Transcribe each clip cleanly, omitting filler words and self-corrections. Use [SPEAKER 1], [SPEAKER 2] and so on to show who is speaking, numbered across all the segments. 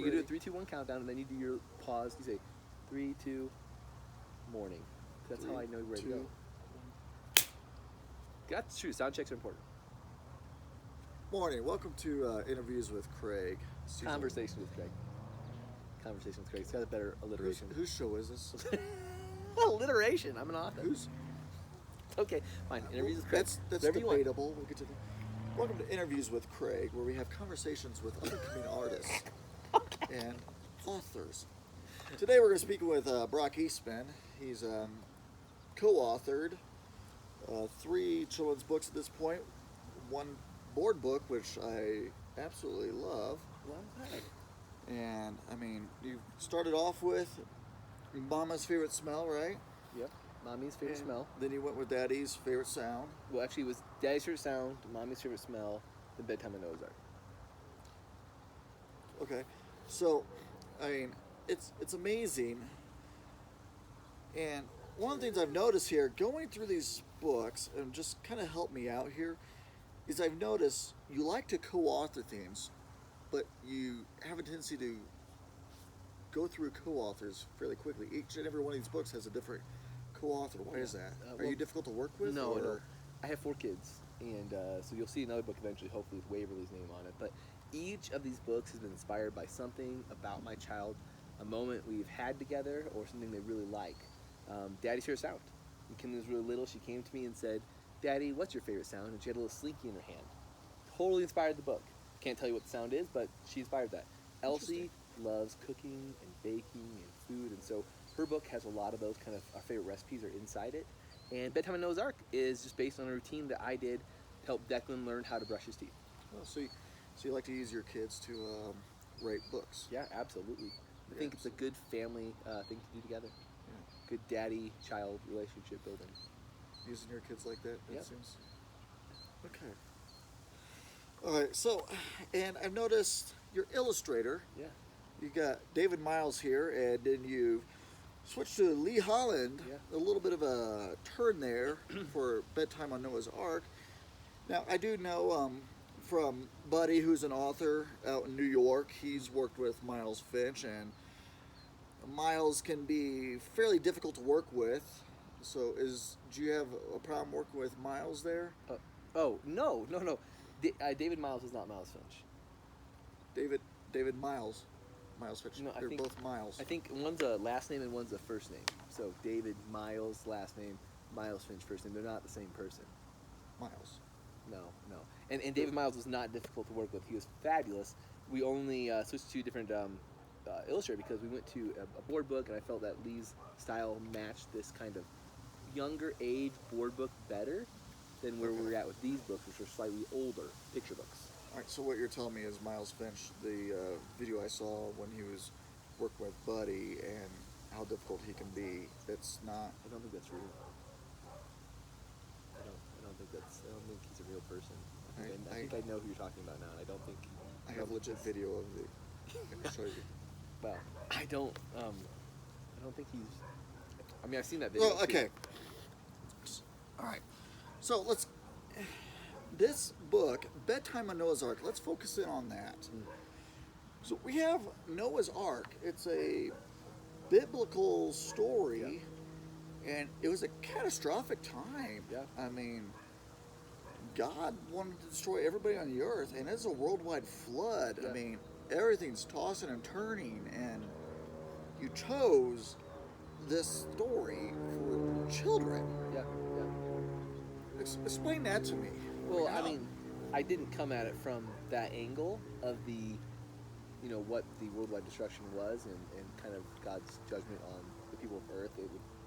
[SPEAKER 1] you do a 3, 2, 1 countdown, and then you do your pause. You say 3, 2, morning. That's how I know where to go. That's true. Sound checks are important.
[SPEAKER 2] Morning. Welcome to Interviews with Craig.
[SPEAKER 1] Conversation with Craig. Conversation with Craig. It's got a better alliteration.
[SPEAKER 2] Whose show is this?
[SPEAKER 1] Alliteration. I'm an author.
[SPEAKER 2] Who's?
[SPEAKER 1] Okay, fine. Interviews with Craig.
[SPEAKER 2] That's debatable. We'll get to that. Welcome to Interviews with Craig, where we have conversations with up-and-coming artists and authors. Today we're going to speak with Brock Eastman. He's co-authored 3 children's books at this point, 1 board book, which I absolutely love. And, I mean, you started off with Mama's Favorite Smell, right?
[SPEAKER 1] Yep. Mommy's Favorite Smell.
[SPEAKER 2] Then you went with Daddy's Favorite Sound.
[SPEAKER 1] Well, actually, it was Daddy's Favorite Sound, Mommy's Favorite Smell, then Bedtime and Noah's Ark.
[SPEAKER 2] Okay. So, I mean, it's amazing. And one of the things I've noticed here, going through these books, and just kind of help me out here, is I've noticed you like to co-author things, but you have a tendency to go through co-authors fairly quickly. Each and every one of these books has a different co-author. Why is that? Are you difficult to work with?
[SPEAKER 1] No. I have 4 kids, and so you'll see another book eventually, hopefully with Waverly's name on it. But each of these books has been inspired by something about my child, a moment we've had together, or something they really like. Daddy's Favorite Sound. When Kim was really little, she came to me and said, "Daddy, what's your favorite sound?" And she had a little slinky in her hand. Totally inspired the book. Can't tell you what the sound is, but she inspired that. Elsie loves cooking and baking and food, and so her book has a lot of those kind of our favorite recipes are inside it. And Bedtime and Noah's Ark is just based on a routine that I did to help Declan learn how to brush his teeth.
[SPEAKER 2] Oh, so you like to use your kids to write books?
[SPEAKER 1] Yeah, absolutely. I think it's a good family thing to do together.
[SPEAKER 2] Yeah.
[SPEAKER 1] Good daddy-child relationship building.
[SPEAKER 2] Using your kids like that?
[SPEAKER 1] Yep.
[SPEAKER 2] Seems... Okay. All right, so, and I've noticed your illustrator.
[SPEAKER 1] Yeah.
[SPEAKER 2] You got David Miles here, and then you switched to Lee Holland.
[SPEAKER 1] Yeah.
[SPEAKER 2] A little bit of a turn there for Bedtime on Noah's Ark. Now, I do know from Buddy, who's an author out in New York, he's worked with Miles Finch, and Miles can be fairly difficult to work with. So, do you have a problem working with Miles there?
[SPEAKER 1] No. David Miles is not Miles Finch.
[SPEAKER 2] David Miles. Miles Finch.
[SPEAKER 1] No,
[SPEAKER 2] They're both Miles.
[SPEAKER 1] I think one's a last name and one's a first name. So David Miles last name, Miles Finch first name. They're not the same person.
[SPEAKER 2] Miles.
[SPEAKER 1] No. And David Miles was not difficult to work with. He was fabulous. We only switched to different illustrator because we went to a board book, and I felt that Lee's style matched this kind of younger age board book better than where we were at with these books, which are slightly older picture books.
[SPEAKER 2] All right, so what you're telling me is Miles Finch, the video I saw when he was working with Buddy and how difficult he can be, it's not...
[SPEAKER 1] I don't think that's real. I don't think he's a real person. I think I know who you're talking about now, and I don't think...
[SPEAKER 2] I have legit video of the... I'll show you.
[SPEAKER 1] Well, I don't think he's... I mean, I've seen that video.
[SPEAKER 2] Well, okay. All right. So let's... This book, Bedtime on Noah's Ark, let's focus in on that. So we have Noah's Ark. It's a biblical story, and it was a catastrophic time.
[SPEAKER 1] Yeah.
[SPEAKER 2] I mean, God wanted to destroy everybody on the earth, and it's a worldwide flood.
[SPEAKER 1] Yeah.
[SPEAKER 2] I mean, everything's tossing and turning, and you chose this story for children.
[SPEAKER 1] Yeah.
[SPEAKER 2] Explain that to me.
[SPEAKER 1] Well, I mean, I didn't come at it from that angle of the, what the worldwide destruction was and kind of God's judgment on the people of Earth,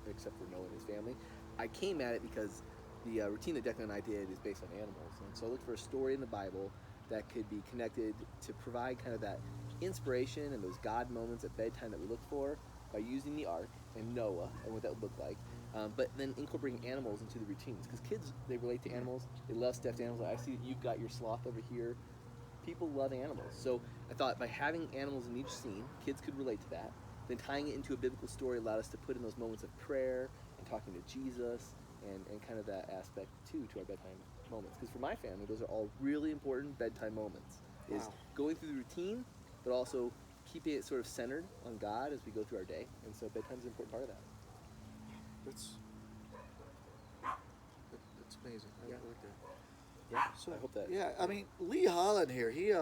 [SPEAKER 1] except for Noah and his family. I came at it because the routine that Declan and I did is based on animals. And so I looked for a story in the Bible that could be connected to provide kind of that inspiration and those God moments at bedtime that we look for by using the ark and Noah and what that would look like. But then incorporating animals into the routines. Because kids, they relate to animals. They love stuffed animals. I see that you've got your sloth over here. People love animals. So I thought by having animals in each scene, kids could relate to that. Then tying it into a biblical story allowed us to put in those moments of prayer and talking to Jesus and kind of that aspect, too, to our bedtime moments. Because for my family, those are all really important bedtime moments. Is going through the routine, but also keeping it sort of centered on God as we go through our day. And so bedtime's an important part of that.
[SPEAKER 2] That's amazing. I
[SPEAKER 1] Yeah.
[SPEAKER 2] like that.
[SPEAKER 1] Yeah,
[SPEAKER 2] So
[SPEAKER 1] I hope that.
[SPEAKER 2] yeah, I mean Lee Holland here, he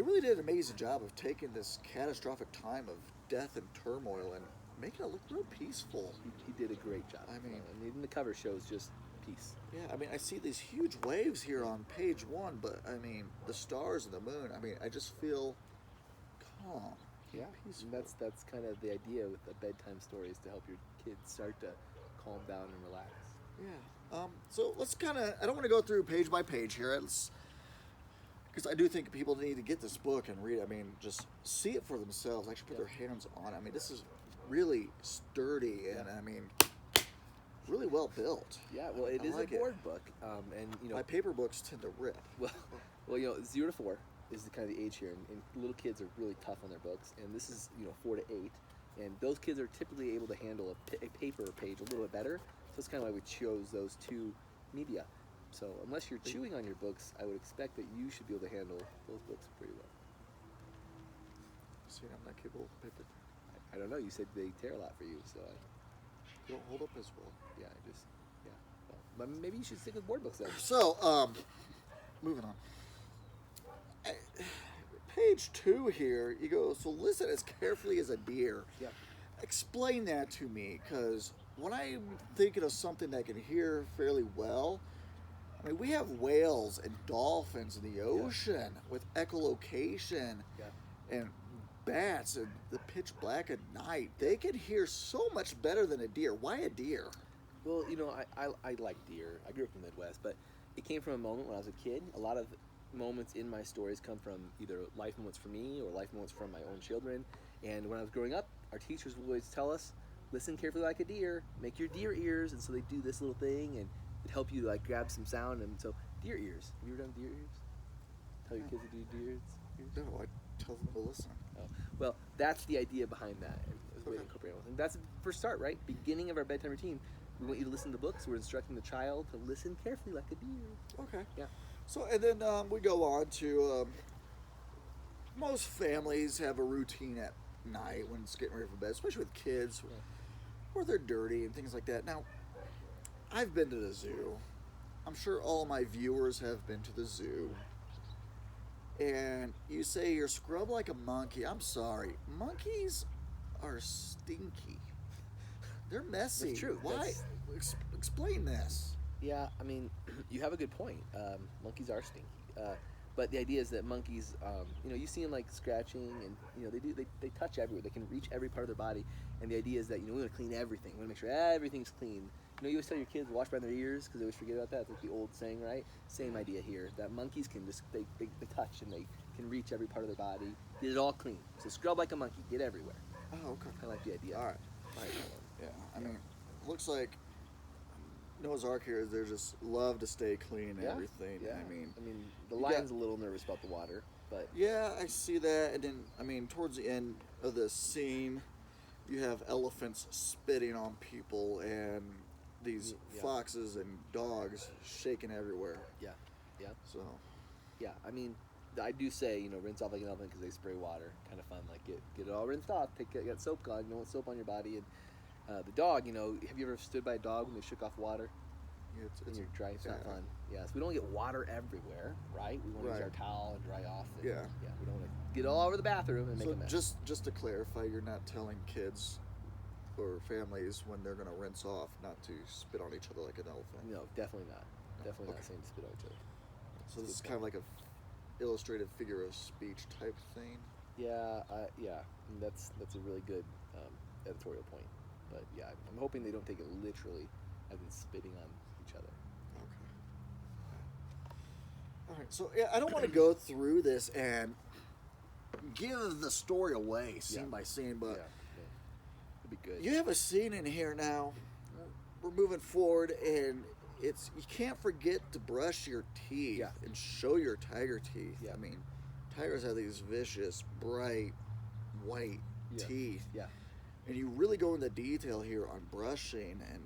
[SPEAKER 2] really did an amazing job of taking this catastrophic time of death and turmoil and making it look real peaceful.
[SPEAKER 1] He did a great job.
[SPEAKER 2] I mean,
[SPEAKER 1] and even the cover shows just peace.
[SPEAKER 2] Yeah, I mean, I see these huge waves here on page 1, but I mean, the stars and the moon. I mean, I just feel calm.
[SPEAKER 1] Yeah,
[SPEAKER 2] peaceful.
[SPEAKER 1] and that's kind of the idea with a bedtime story, is to help your kids start to calm down and relax.
[SPEAKER 2] Yeah. So let's kind of. I don't want to go through page by page here. Because I do think people need to get this book and read it. I mean, just see it for themselves. Actually, put their hands on it. I mean, this is really sturdy and I mean, really well built.
[SPEAKER 1] Yeah, well, it is
[SPEAKER 2] like
[SPEAKER 1] a board book, and
[SPEAKER 2] my paper books tend to rip.
[SPEAKER 1] Well, 0 to 4 is the kind of the age here, and little kids are really tough on their books, and this is 4 to 8, and those kids are typically able to handle a paper page a little bit better. So that's kind of why we chose those two media. So unless you're chewing on your books, I would expect that you should be able to handle those books pretty well.
[SPEAKER 2] See, I'm not capable of paper.
[SPEAKER 1] I don't know. You said they tear a lot for you, so
[SPEAKER 2] They don't hold up as well.
[SPEAKER 1] yeah. Well, but maybe you should stick with board books then.
[SPEAKER 2] So, moving on. Page 2 here, you go, so listen as carefully as a deer.
[SPEAKER 1] Yeah.
[SPEAKER 2] Explain that to me, because when I'm thinking of something that can hear fairly well, I mean, we have whales and dolphins in the ocean with echolocation and bats and the pitch black at night. They can hear so much better than a deer. Why a deer?
[SPEAKER 1] Well, I like deer. I grew up in the Midwest, but it came from a moment when I was a kid. A lot of moments in my stories come from either life moments for me or life moments from my own children. And when I was growing up, our teachers would always tell us, listen carefully like a deer, make your deer ears. And so they do this little thing, and it'd help you like grab some sound. And so deer ears. Have you ever done deer ears? Tell your kids to do deer ears?
[SPEAKER 2] No, I tell them to listen.
[SPEAKER 1] Oh, well, that's the idea behind that. It was a way to incorporate it. And that's the first start, right? Beginning of our bedtime routine. We want you to listen to the books. We're instructing the child to listen carefully like a deer.
[SPEAKER 2] Okay.
[SPEAKER 1] Yeah.
[SPEAKER 2] So, and then we go on to most families have a routine at night when it's getting ready for bed, especially with kids, where they're dirty and things like that. Now, I've been to the zoo. I'm sure all my viewers have been to the zoo. And you say you're scrubbed like a monkey. I'm sorry. Monkeys are stinky. They're messy.
[SPEAKER 1] That's true.
[SPEAKER 2] Why? Explain this.
[SPEAKER 1] Yeah, I mean, you have a good point. Monkeys are stinky, but the idea is that monkeys, you see them like scratching, and they touch everywhere. They can reach every part of their body, and the idea is that we want to clean everything. We want to make sure everything's clean. You always tell your kids wash by their ears because they always forget about that. It's like the old saying, right? Same idea here. That monkeys can just they touch and they can reach every part of their body. Get it all clean. So scrub like a monkey. Get everywhere.
[SPEAKER 2] Oh, okay.
[SPEAKER 1] Kind of like the idea.
[SPEAKER 2] All right. Yeah. I mean, looks like Noah's Ark here. They just love to stay clean and everything.
[SPEAKER 1] Yeah.
[SPEAKER 2] I mean,
[SPEAKER 1] the lion's a little nervous about the water, but
[SPEAKER 2] yeah, I see that. And then, towards the end of the scene, you have elephants spitting on people and these foxes and dogs shaking everywhere.
[SPEAKER 1] Yeah.
[SPEAKER 2] So.
[SPEAKER 1] Yeah, I do say, rinse off like an elephant because they spray water. Kind of fun, like get it all rinsed off. Get soap on. You don't want soap on your body. And the dog, have you ever stood by a dog when they shook off water?
[SPEAKER 2] Yeah,
[SPEAKER 1] it's dry. It's not fun. Yeah, so we don't get water everywhere, right? We want to use our towel and dry off. And, we don't want to get all over the bathroom and make a mess.
[SPEAKER 2] Just to clarify, you're not telling kids or families when they're going to rinse off not to spit on each other like an elephant.
[SPEAKER 1] No, definitely not. Definitely not saying to spit on each other.
[SPEAKER 2] So this is kind of like a illustrated figure of speech type thing.
[SPEAKER 1] Yeah. And that's a really good editorial point. But yeah, I'm hoping they don't take it literally as in spitting on each other.
[SPEAKER 2] Okay. All right. So I don't want to go through this and give the story away scene by scene, but
[SPEAKER 1] it'd be good.
[SPEAKER 2] You have a scene in here now. We're moving forward, and you can't forget to brush your teeth and show your tiger teeth.
[SPEAKER 1] Yeah.
[SPEAKER 2] I mean, tigers have these vicious, bright, white teeth.
[SPEAKER 1] Yeah.
[SPEAKER 2] And you really go into detail here on brushing. And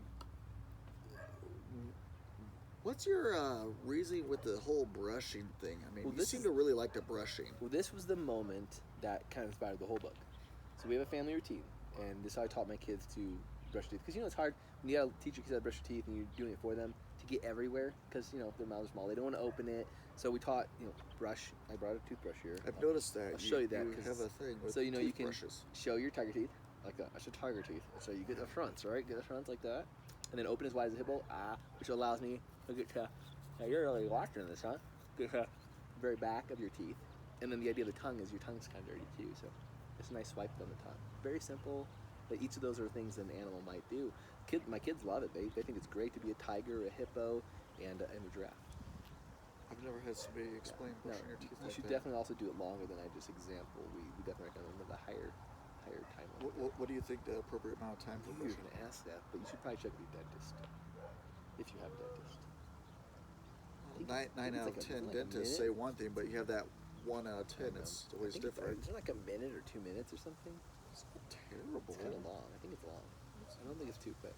[SPEAKER 2] what's your reasoning with the whole brushing thing? I mean, you seem to really like the brushing.
[SPEAKER 1] Well, this was the moment that kind of inspired the whole book. So we have a family routine, and this is how I taught my kids to brush teeth. Because it's hard when you gotta teach your kids how to brush your teeth and you're doing it for them to get everywhere. Because their mouths are small, they don't want to open it. So we taught brush. I brought a toothbrush here.
[SPEAKER 2] I've noticed that.
[SPEAKER 1] I'll show you that.
[SPEAKER 2] You have a thing with
[SPEAKER 1] so you can
[SPEAKER 2] toothbrushes.
[SPEAKER 1] show your tiger teeth like that. That's a tiger teeth. So you get the fronts, right? Get the fronts like that, and then open as wide as a hippo. Which allows me to get to. Now you're really watching this, huh? Get to the very back of your teeth, and then the idea of the tongue is your tongue's kind of dirty too. So it's a nice swipe on the tongue. Very simple, but each of those are things an animal might do. My kids love it. They think it's great to be a tiger, a hippo, and a giraffe.
[SPEAKER 2] I've never had somebody explain brushing your teeth
[SPEAKER 1] You
[SPEAKER 2] like
[SPEAKER 1] should
[SPEAKER 2] that.
[SPEAKER 1] definitely also do it longer than I just example. We definitely recommend the higher time limit.
[SPEAKER 2] What do you think the appropriate amount of time for
[SPEAKER 1] I knew you were
[SPEAKER 2] brushing?
[SPEAKER 1] going to ask that, but you should probably check with your dentist if you have a dentist.
[SPEAKER 2] Nine out of 10 dentists say one thing, but you have that 1 out of 10. It's always different.
[SPEAKER 1] Is it like a minute or 2 minutes or something?
[SPEAKER 2] It's not terrible.
[SPEAKER 1] It's kind of long. I think it's long. I don't think it's too quick.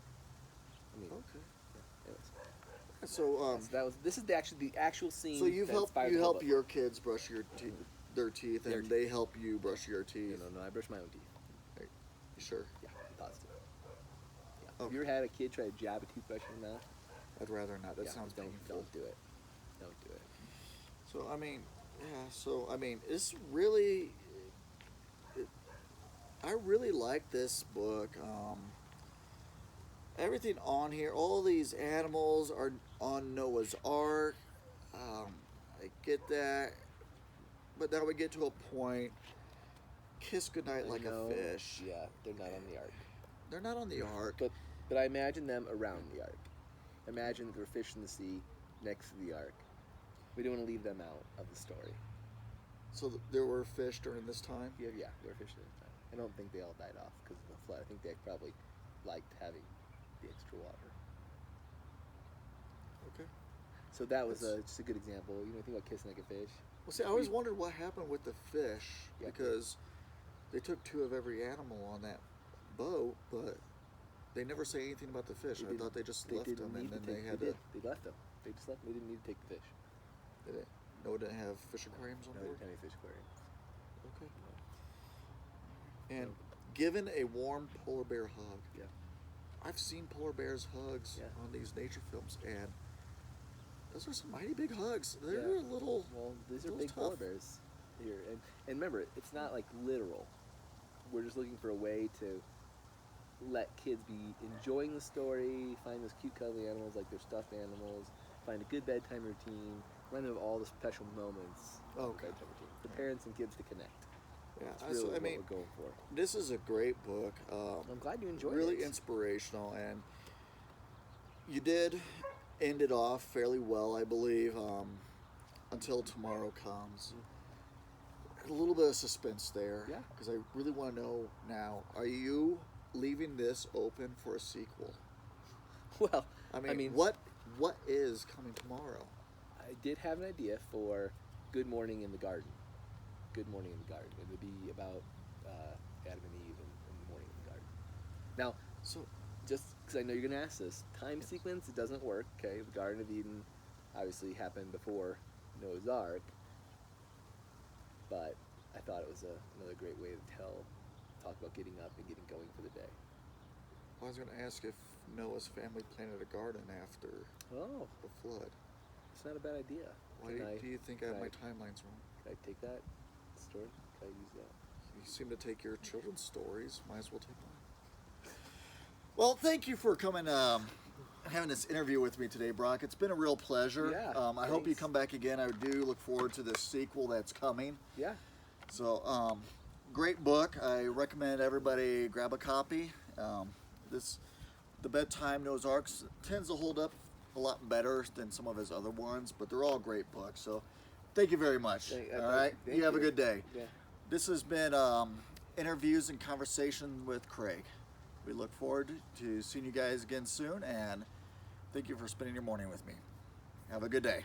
[SPEAKER 1] I mean,
[SPEAKER 2] Okay.
[SPEAKER 1] Yeah, anyways.
[SPEAKER 2] So
[SPEAKER 1] This is the actual scene.
[SPEAKER 2] so you
[SPEAKER 1] that
[SPEAKER 2] help
[SPEAKER 1] inspired the whole book.
[SPEAKER 2] your kids brush their teeth, and they help you brush your teeth.
[SPEAKER 1] No, I brush my own teeth.
[SPEAKER 2] You sure?
[SPEAKER 1] Yeah, positive. Yeah.
[SPEAKER 2] Okay.
[SPEAKER 1] Have you ever had a kid try to jab a toothbrush in the mouth?
[SPEAKER 2] I'd rather not. That
[SPEAKER 1] Yeah,
[SPEAKER 2] sounds painful.
[SPEAKER 1] Don't do it. Don't do it.
[SPEAKER 2] So it's really. I really like this book. Everything on here, all these animals are on Noah's Ark. I get that, but now we get to a point. Kiss goodnight like a fish.
[SPEAKER 1] Yeah, they're not on the ark.
[SPEAKER 2] They're not on the ark.
[SPEAKER 1] But I imagine them around the ark. Imagine that there were fish in the sea next to the ark. We don't want to leave them out of the story.
[SPEAKER 2] So there were fish during this time.
[SPEAKER 1] Yeah, there were fish in the time. I don't think they all died off because of the flood. I think they probably liked having the extra water.
[SPEAKER 2] Okay.
[SPEAKER 1] So that was just a good example. Think about kissing like a fish.
[SPEAKER 2] Well, see, I always wondered what happened with the fish because they took 2 of every animal on that boat, but they never say anything about the fish. I thought they just left them, and then they had to.
[SPEAKER 1] They left them. They just left them. They didn't need to take the fish.
[SPEAKER 2] Did it? No, it didn't have fish aquariums on
[SPEAKER 1] No,
[SPEAKER 2] board.
[SPEAKER 1] they didn't have any fish aquariums.
[SPEAKER 2] Okay. And given a warm polar bear hug.
[SPEAKER 1] Yeah.
[SPEAKER 2] I've seen polar bears hugs on these nature films, and those are some mighty big hugs. They're a little.
[SPEAKER 1] Well, these are
[SPEAKER 2] little
[SPEAKER 1] big
[SPEAKER 2] tough.
[SPEAKER 1] polar bears here, and remember, it's not like literal. We're just looking for a way to let kids be enjoying the story, find those cute cuddly animals like their stuffed animals, find a good bedtime routine, remind them of all the special moments of the bedtime routine for parents and kids to connect.
[SPEAKER 2] Yeah,
[SPEAKER 1] That's really what we're going for.
[SPEAKER 2] This is a great book.
[SPEAKER 1] I'm glad you enjoyed it.
[SPEAKER 2] Really inspirational, and you did end it off fairly well, I believe, until tomorrow comes. A little bit of suspense there.
[SPEAKER 1] Yeah.
[SPEAKER 2] Because I really want to know now, are you leaving this open for a sequel?
[SPEAKER 1] Well,
[SPEAKER 2] I mean what is coming tomorrow?
[SPEAKER 1] I did have an idea for Good Morning in the Garden. Good Morning in the Garden. It would be about Adam and Eve in the morning in the garden. Now,
[SPEAKER 2] So
[SPEAKER 1] just because I know you're going to ask this, time sequence, it doesn't work, okay? The Garden of Eden obviously happened before Noah's Ark, but I thought it was another great way to talk about getting up and getting going for the day.
[SPEAKER 2] I was going to ask if Noah's family planted a garden after
[SPEAKER 1] Oh,
[SPEAKER 2] the flood.
[SPEAKER 1] it's not a bad idea.
[SPEAKER 2] Why do you think I have my timelines wrong?
[SPEAKER 1] Can I take that story? Can I use that?
[SPEAKER 2] You seem to take your children's stories. Might as well take mine. Well, thank you for coming, having this interview with me today, Brock. It's been a real pleasure.
[SPEAKER 1] Yeah,
[SPEAKER 2] I hope you
[SPEAKER 1] thanks.
[SPEAKER 2] come back again. I do look forward to the sequel that's coming.
[SPEAKER 1] Yeah.
[SPEAKER 2] So, great book. I recommend everybody grab a copy. The Bedtime Noah's Ark tends to hold up a lot better than some of his other ones, but they're all great books. So, thank you very much. All right, you have a good day.
[SPEAKER 1] Yeah.
[SPEAKER 2] This has been interviews and conversation with Craig. We look forward to seeing you guys again soon, and thank you for spending your morning with me. Have a good day.